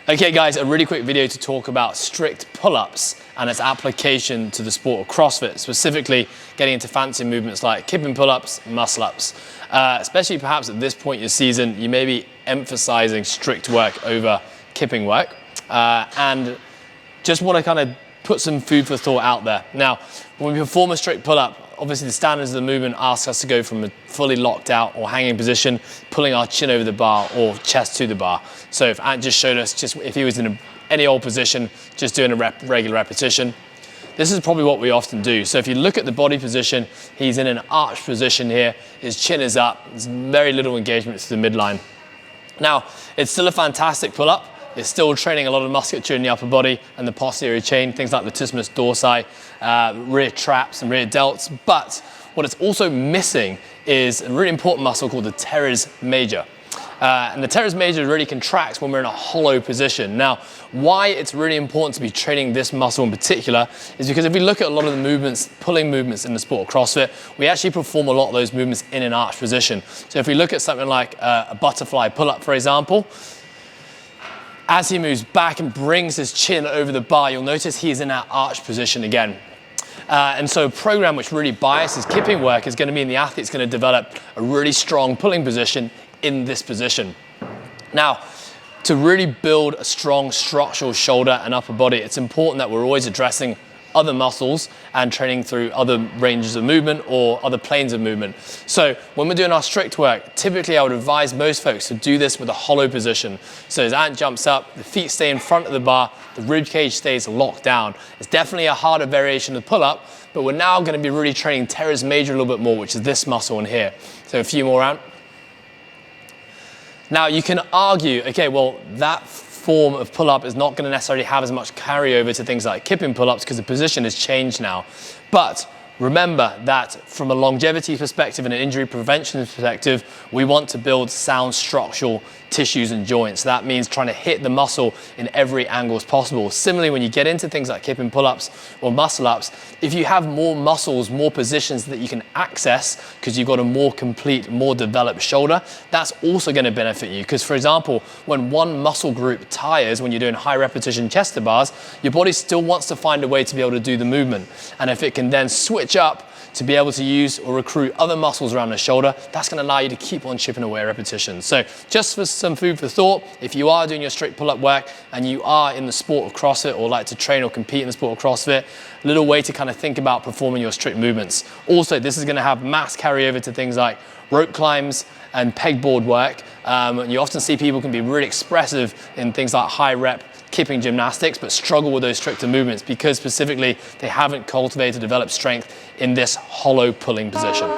Okay guys, a really quick video to talk about strict pull-ups and its application to the sport of CrossFit, specifically getting into fancy movements like kipping pull-ups, muscle-ups. Especially perhaps at this point in your season, you may be emphasizing strict work over kipping work. And just want to kind of put some food for thought out there. Now, when we perform a strict pull-up, obviously the standards of the movement ask us to go from a fully locked out or hanging position, pulling our chin over the bar or chest to the bar. So if Ant just showed us, just if he was in any old position, just doing a regular repetition, this is probably what we often do. So if you look at the body position, he's in an arched position here, his chin is up, there's very little engagement to the midline. Now, it's still a fantastic pull-up. It's still training a lot of musculature in the upper body and the posterior chain, things like latissimus dorsi, rear traps and rear delts. But what it's also missing is a really important muscle called the teres major. And the teres major really contracts when we're in a hollow position. Now, why it's really important to be training this muscle in particular is because if we look at a lot of the movements, pulling movements in the sport of CrossFit, we actually perform a lot of those movements in an arched position. So if we look at something like a butterfly pull-up, for example, as he moves back and brings his chin over the bar, you'll notice he is in that arched position again. And so a program which really biases kipping work is going to mean the athlete's going to develop a really strong pulling position in this position. Now, to really build a strong structural shoulder and upper body, it's important that we're always addressing other muscles and training through other ranges of movement or other planes of movement. So when we're doing our strict work, typically I would advise most folks to do this with a hollow position. So as Ant jumps up, the feet stay in front of the bar, the rib cage stays locked down. It's definitely a harder variation of pull-up, but we're now going to be really training teres major a little bit more, which is this muscle in here. So a few more, Ant. Now you can argue, okay, well that form of pull-up is not going to necessarily have as much carryover to things like kipping pull-ups because the position has changed now. But remember that from a longevity perspective and an injury prevention perspective, we want to build sound structural tissues and joints. So that means trying to hit the muscle in every angle as possible. Similarly, when you get into things like kipping pull-ups or muscle-ups, if you have more muscles, more positions that you can access because you've got a more complete, more developed shoulder, that's also going to benefit you. Because for example, when one muscle group tires, when you're doing high repetition chest to bars, your body still wants to find a way to be able to do the movement. And if it can then switch up to be able to use or recruit other muscles around the shoulder, that's going to allow you to keep on chipping away repetitions. So just for some food for thought, if you are doing your strict pull-up work and you are in the sport of CrossFit or like to train or compete in the sport of CrossFit, a little way to kind of think about performing your strict movements. Also, this is going to have mass carryover to things like rope climbs and pegboard work. You often see people can be really expressive in things like high rep kipping gymnastics, but struggle with those stricter movements because specifically they haven't cultivated, developed strength in this hollow pulling position.